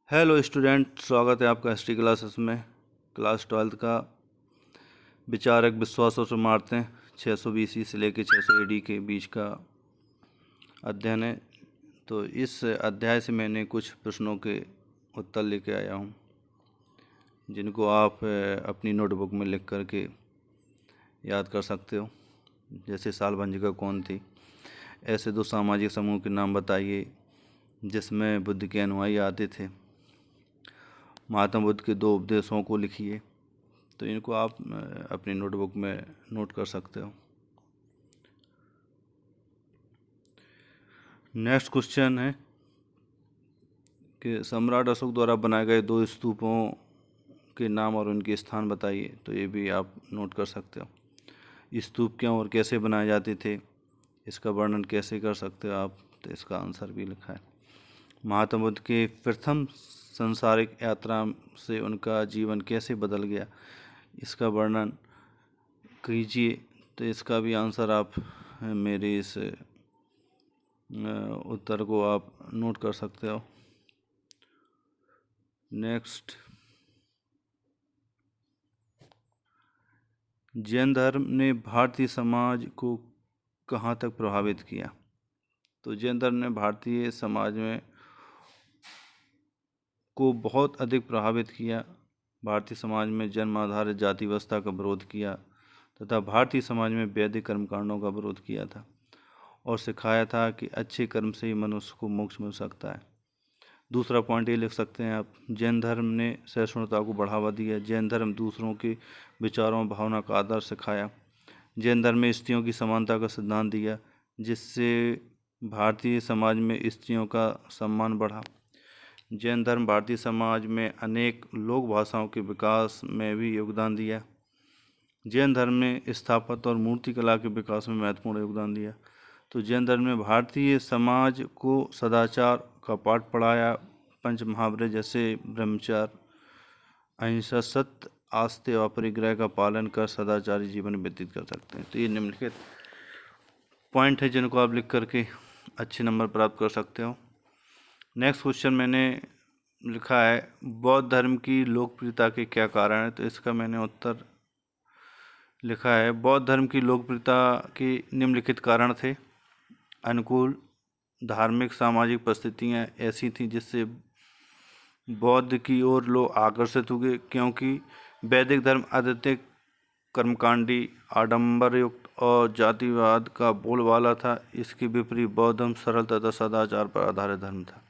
Hello student, स्वागत है आपका हिस्ट्री क्लासेस में। क्लास 12th का विचारक विश्वास और परमार्थें 620 से लेकर 600 AD के बीच का अध्ययन है। तो इस अध्याय से मैंने कुछ प्रश्नों के उत्तर लेके आया हूँ, जिनको आप अपनी नोटबुक में लिख कर के याद कर सकते हो। जैसे सालभंजिका कौन थी, ऐसे दो सामाजिक समूह के नाम बताइए जिसमें बुद्ध के अनुयायी आते थे, महात्मा बुद्ध के दो उपदेशों को लिखिए। तो इनको आप अपनी नोटबुक में नोट कर सकते हो। नेक्स्ट क्वेश्चन है कि सम्राट अशोक द्वारा बनाए गए दो स्तूपों के नाम और उनके स्थान बताइए। तो ये भी आप नोट कर सकते हो। स्तूप क्यों और कैसे बनाए जाते थे, इसका वर्णन कैसे कर सकते हो आप। तो इसका आंसर भी लिखा है। महात्मा बुद्ध के प्रथम सांसारिक यात्रा से उनका जीवन कैसे बदल गया, इसका वर्णन कीजिए। तो इसका भी आंसर आप मेरे इस उत्तर को आप नोट कर सकते हो। नेक्स्ट, जैन धर्म ने भारतीय समाज को कहाँ तक प्रभावित किया। तो जैन धर्म ने भारतीय समाज में को बहुत अधिक प्रभावित किया। भारतीय समाज में जन्म आधारित जाति व्यवस्था का विरोध किया तथा भारतीय समाज में वैदिक कर्मकांडों का विरोध किया था और सिखाया था कि अच्छे कर्म से ही मनुष्य को मोक्ष मिल सकता है। दूसरा पॉइंट ये लिख सकते हैं आप, जैन धर्म ने सहिष्णुता को बढ़ावा दिया। जैन धर्म दूसरों के विचारों और भावना का आदर सिखाया। जैन धर्म में स्त्रियों की समानता का सिद्धांत दिया, जिससे भारतीय समाज में स्त्रियों का सम्मान बढ़ा। जैन धर्म भारतीय समाज में अनेक लोक भाषाओं के विकास में भी योगदान दिया। जैन धर्म ने स्थापत्य और मूर्तिकला के विकास में महत्वपूर्ण योगदान दिया। तो जैन धर्म ने भारतीय समाज को सदाचार का पाठ पढ़ाया। पंच महावरे जैसे ब्रह्मचर्य, अहिंसा, सत्य, आस्थे और परिग्रह का पालन कर सदाचारी जीवन व्यतीत कर सकते हैं। तो ये निम्नलिखित पॉइंट है जिनको आप लिख करके अच्छे नंबर प्राप्त कर सकते हो। नेक्स्ट क्वेश्चन मैंने लिखा है, बौद्ध धर्म की लोकप्रियता के क्या कारण है। तो इसका मैंने उत्तर लिखा है, बौद्ध धर्म की लोकप्रियता के निम्नलिखित कारण थे। अनुकूल धार्मिक सामाजिक परिस्थितियाँ ऐसी थीं जिससे बौद्ध की ओर लोग आकर्षित हुए, क्योंकि वैदिक धर्म अत्यधिक कर्मकांडी, आडंबरयुक्त और जातिवाद का बोलबाला था। इसके विपरीत बौद्ध धर्म सरल तथा सदाचार पर आधारित धर्म था।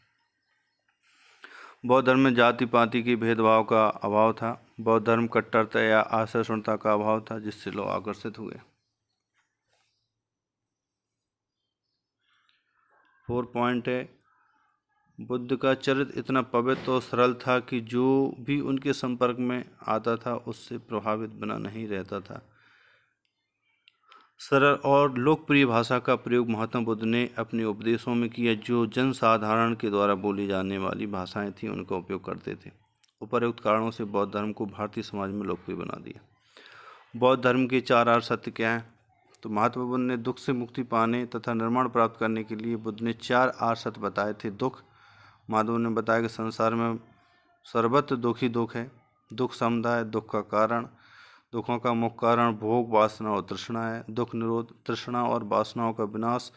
बौद्ध धर्म में जाति पाति के भेदभाव का अभाव था। बौद्ध धर्म कट्टरता या असहिष्णुता का अभाव था, जिससे लोग आकर्षित हुए। 4 पॉइंट है, बुद्ध का चरित्र इतना पवित्र और सरल था कि जो भी उनके संपर्क में आता था उससे प्रभावित बना नहीं रहता था। सरल और लोकप्रिय भाषा का प्रयोग महात्मा बुद्ध ने अपने उपदेशों में किया। जो जनसाधारण के द्वारा बोली जाने वाली भाषाएं थीं उनका उपयोग करते थे। उपर्युक्त कारणों से बौद्ध धर्म को भारतीय समाज में लोकप्रिय बना दिया। बौद्ध धर्म के 4 आर्य सत्य क्या हैं। तो महात्मा बुद्ध ने दुख से मुक्ति पाने तथा निर्माण प्राप्त करने के लिए बुद्ध ने 4 आर्य सत्य बताए थे। दुख, महात्मा ने बताया कि संसार में सर्वत्र दुख ही दुख है। दुख समुदाय, दुख का कारण, दुखों का मुख्य कारण भोग, वासना और तृष्णा है। दुख निरोध, तृष्णा और वासनाओं का विनाश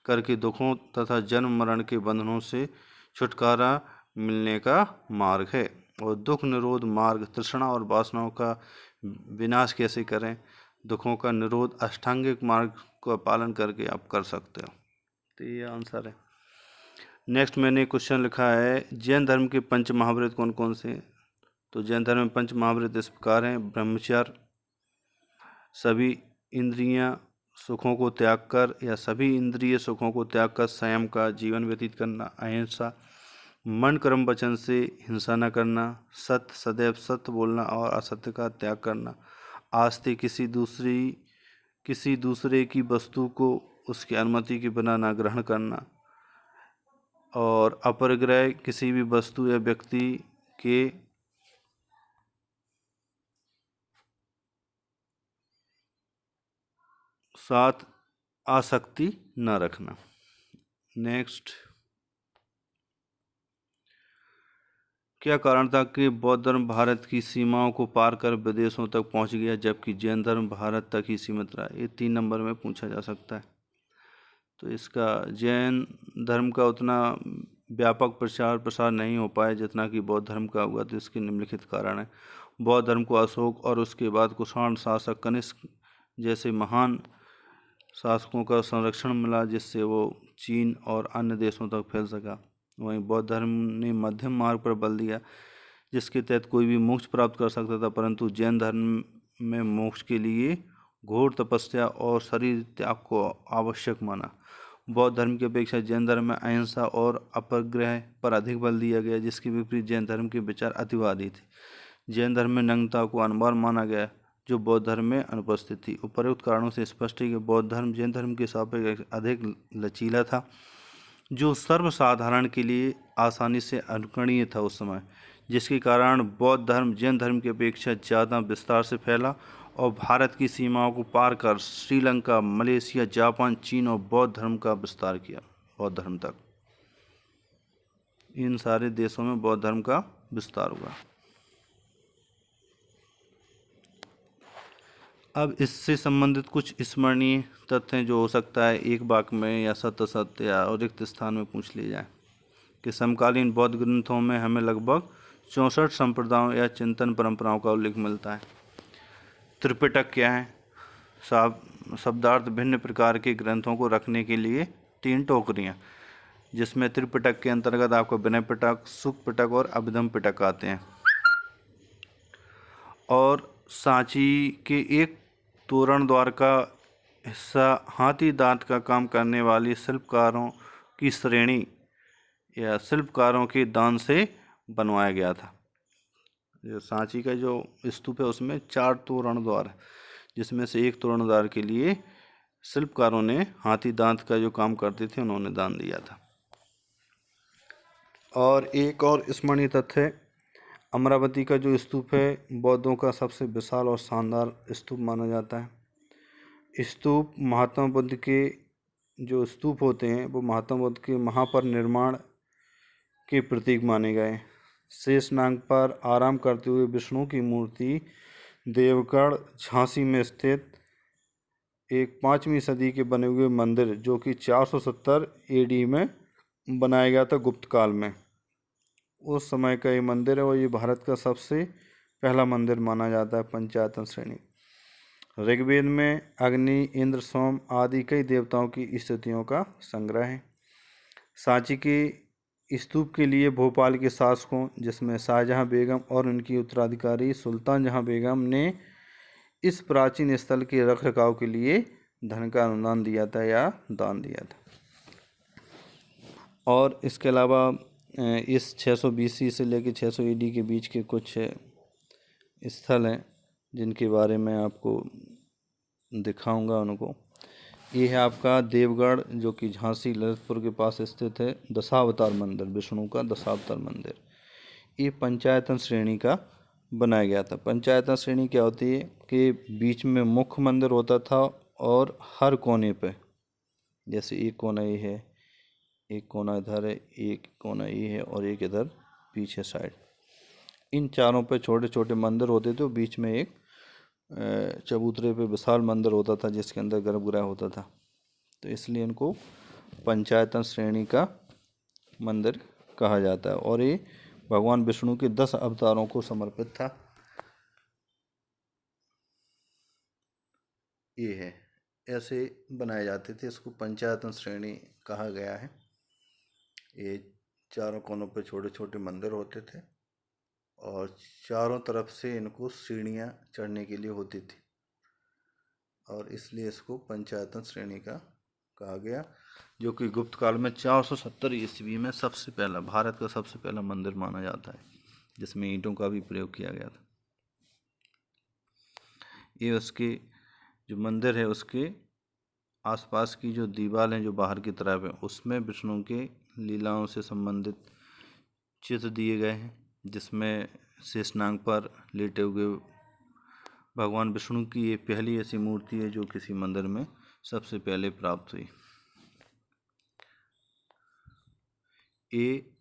करके दुखों तथा जन्म मरण के बंधनों से छुटकारा मिलने का मार्ग है। और दुख निरोध मार्ग, तृष्णा और वासनाओं का विनाश कैसे करें, दुखों का निरोध अष्टांगिक मार्ग का पालन करके आप कर सकते हो। तो ये आंसर है। नेक्स्ट मैंने क्वेश्चन लिखा है, जैन धर्म के पंच महाव्रत कौन कौन से हैं। तो जैन धर्म में पंच महाव्रत इस प्रकार हैं, ब्रह्मचर्य, सभी इंद्रियां सुखों को त्याग कर या सभी इंद्रिय सुखों को त्याग कर संयम का जीवन व्यतीत करना, अहिंसा, मन कर्म वचन से हिंसा न करना, सत्य, सदैव सत्य बोलना और असत्य का त्याग करना, आस्ते, किसी दूसरे की वस्तु को उसकी अनुमति के बिना न ग्रहण करना, और अपरिग्रह, किसी भी वस्तु या व्यक्ति के साथ आसक्ति न रखना। नेक्स्ट, क्या कारण था कि बौद्ध धर्म भारत की सीमाओं को पार कर विदेशों तक पहुंच गया जबकि जैन धर्म भारत तक ही सीमित रहा? ये 3 नंबर में पूछा जा सकता है। तो इसका जैन धर्म का उतना व्यापक प्रचार प्रसार नहीं हो पाया जितना कि बौद्ध धर्म का हुआ। तो इसके निम्नलिखित कारण है। बौद्ध धर्म को अशोक और उसके बाद कुषाण शासक कनिष्क जैसे महान शासकों का संरक्षण मिला जिससे वो चीन और अन्य देशों तक फैल सका। वहीं बौद्ध धर्म ने मध्यम मार्ग पर बल दिया जिसके तहत कोई भी मोक्ष प्राप्त कर सकता था, परंतु जैन धर्म में मोक्ष के लिए घोर तपस्या और शरीर त्याग को आवश्यक माना। बौद्ध धर्म की अपेक्षा जैन धर्म में अहिंसा और अपरिग्रह पर अधिक बल दिया गया जिसके विपरीत जैन धर्म के विचार अतिवादी थे। जैन धर्म में नग्नता को अनिवार्य माना गया जो बौद्ध धर्म में अनुपस्थित थी। उपर्युक्त कारणों से स्पष्ट है कि बौद्ध धर्म जैन धर्म के सापेक्ष अधिक लचीला था जो सर्वसाधारण के लिए आसानी से अनुकरणीय था उस समय, जिसके कारण बौद्ध धर्म जैन धर्म की अपेक्षा ज़्यादा विस्तार से फैला और भारत की सीमाओं को पार कर श्रीलंका, मलेशिया, जापान, चीन और बौद्ध धर्म का विस्तार किया। बौद्ध धर्म तक इन सारे देशों में बौद्ध धर्म का विस्तार हुआ। अब इससे संबंधित कुछ स्मरणीय तथ्य हैं जो हो सकता है एक वाक्य में या सत्य सत्य या रिक्त स्थान में पूछ लिए जाए कि समकालीन बौद्ध ग्रंथों में हमें लगभग 64 संप्रदायों या चिंतन परंपराओं का उल्लेख मिलता है। त्रिपिटक क्या है? शब्दार्थ भिन्न प्रकार के ग्रंथों को रखने के लिए 3 टोकरियाँ, जिसमें त्रिपिटक के अंतर्गत आपका विनय पिटक, सुख पिटक और अभिधम पिटक आते हैं। और सांची के एक तोरण द्वार का हिस्सा हाथी दांत का काम करने वाली शिल्पकारों की श्रेणी या शिल्पकारों के दान से बनवाया गया था। जो सांची का जो स्तूप है उसमें 4 तोरण द्वार है जिसमें से एक तोरण द्वार के लिए शिल्पकारों ने हाथी दांत का जो काम करते थे उन्होंने दान दिया था। और एक और स्मरणीय तथ्य है, अमरावती का जो स्तूप है बौद्धों का सबसे विशाल और शानदार स्तूप माना जाता है। स्तूप महात्मा बुद्ध के जो स्तूप होते हैं वो महात्मा बुद्ध के महापरिनिर्वाण के प्रतीक माने गए। शेषनाग पर आराम करते हुए विष्णु की मूर्ति देवगढ़ झांसी में स्थित एक 5वीं सदी के बने हुए मंदिर जो कि 470 AD में बनाया गया था गुप्त काल में। उस समय का ये मंदिर है और ये भारत का सबसे पहला मंदिर माना जाता है पंचायतन श्रेणी। ऋग्वेद में अग्नि, इंद्र, सोम आदि कई देवताओं की स्तुतियों का संग्रह है। सांची के स्तूप के लिए भोपाल के शासकों जिसमें शाहजहां बेगम और उनकी उत्तराधिकारी सुल्तान जहां बेगम ने इस प्राचीन स्थल के रखरखाव के लिए धन का अनुदान दिया था या दान दिया था। और इसके अलावा इस 620 से लेकर 600 AD के बीच के कुछ स्थल हैं जिनके बारे में आपको दिखाऊंगा उनको। ये है आपका देवगढ़ जो कि झांसी ललितपुर के पास स्थित है, दशावतार मंदिर, विष्णु का दशावतार मंदिर। ये पंचायतन श्रेणी का बनाया गया था। पंचायतन श्रेणी क्या होती है कि बीच में मुख्य मंदिर होता था और हर कोने पे, जैसे एक कोना ये है, एक कोना इधर है, एक कोना ये है और एक इधर पीछे साइड, इन चारों पे छोटे छोटे मंदिर होते थे। बीच में एक चबूतरे पे विशाल मंदिर होता था जिसके अंदर गर्भगृह होता था, तो इसलिए इनको पंचायतन श्रेणी का मंदिर कहा जाता है। और ये भगवान विष्णु के 10 अवतारों को समर्पित था। ये है, ऐसे बनाए जाते थे, इसको पंचायतन श्रेणी कहा गया है। ये चारों कोनों पे छोटे छोटे मंदिर होते थे और चारों तरफ से इनको सीढ़ियाँ चढ़ने के लिए होती थी और इसलिए इसको पंचायतन श्रेणी का कहा गया, जो कि गुप्त काल में 470 ईस्वी में सबसे पहला, भारत का सबसे पहला मंदिर माना जाता है जिसमें ईंटों का भी प्रयोग किया गया था। ये उसके जो मंदिर है उसके आसपास की जो दीवार हैं जो बाहर की तरफ है उसमें विष्णु के लीलाओं से संबंधित चित्र दिए गए हैं, जिसमें शेषनाग पर लेटे हुए भगवान विष्णु की ये पहली ऐसी मूर्ति है जो किसी मंदिर में सबसे पहले प्राप्त हुई। ये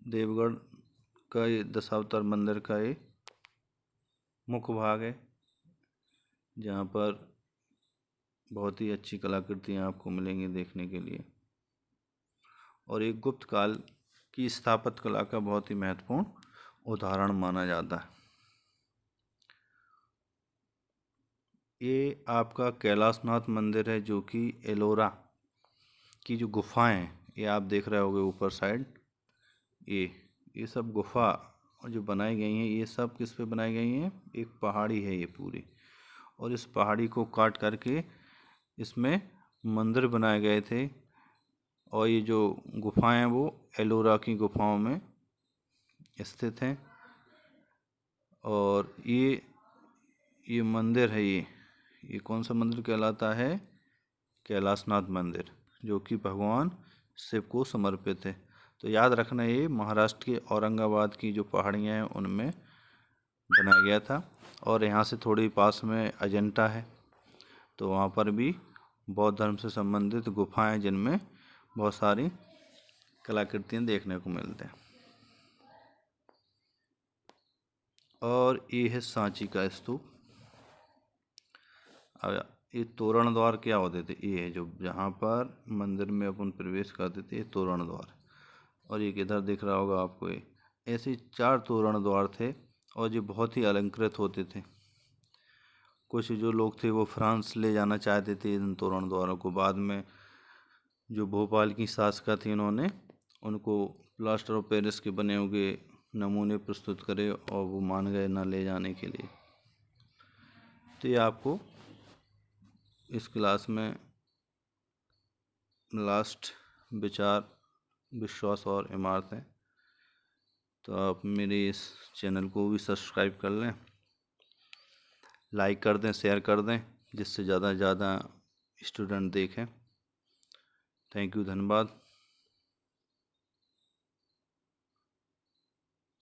देवगढ़ का ये दशावतार मंदिर का ये मुख्य भाग है, जहाँ पर बहुत ही अच्छी कलाकृतियाँ आपको मिलेंगी देखने के लिए, और एक गुप्त काल की स्थापत्य कला का बहुत ही महत्वपूर्ण उदाहरण माना जाता है। ये आपका कैलाशनाथ मंदिर है, जो कि एलोरा की जो गुफाएं हैं, ये आप देख रहे होगे ऊपर साइड, ये सब गुफा जो बनाई गई हैं, ये सब किस पे बनाई गई हैं? एक पहाड़ी है ये पूरी, और इस पहाड़ी को काट करके इसमें मंदिर बनाए गए थे। और ये जो गुफाएं हैं वो एलोरा की गुफाओं में स्थित हैं। और ये मंदिर है, ये कौन सा मंदिर कहलाता है? कैलाशनाथ मंदिर, जो कि भगवान शिव को समर्पित है। तो याद रखना, ये महाराष्ट्र के औरंगाबाद की जो पहाड़ियाँ हैं उनमें बनाया गया था। और यहाँ से थोड़ी पास में अजंता है, तो वहाँ पर भी बौद्ध धर्म से संबंधित गुफाएं, जिनमें बहुत सारी कलाकृतियाँ देखने को मिलते हैं। और ये है सांची का स्तूप। अब ये तोरण द्वार क्या होते थे? ये है जो जहाँ पर मंदिर में अपन प्रवेश करते थे, ये तोरण द्वार। और ये किधर दिख रहा होगा आपको, ये ऐसे 4 तोरण द्वार थे, और ये बहुत ही अलंकृत होते थे। कुछ जो लोग थे वो फ्रांस ले जाना चाहते थे इन तोरण द्वारों को। बाद में जो भोपाल की शासिका थी, उन्होंने उनको प्लास्टर ऑफ पेरिस के बने हुए नमूने प्रस्तुत करे, और वो मान गए ना ले जाने के लिए। तो ये आपको इस क्लास में लास्ट विचार, विश्वास और इमारतें। तो आप मेरे इस चैनल को भी सब्सक्राइब कर लें, लाइक कर दें, शेयर कर दें, जिससे ज़्यादा से ज़्यादा स्टूडेंट देखें। थैंक यू, धन्यवाद।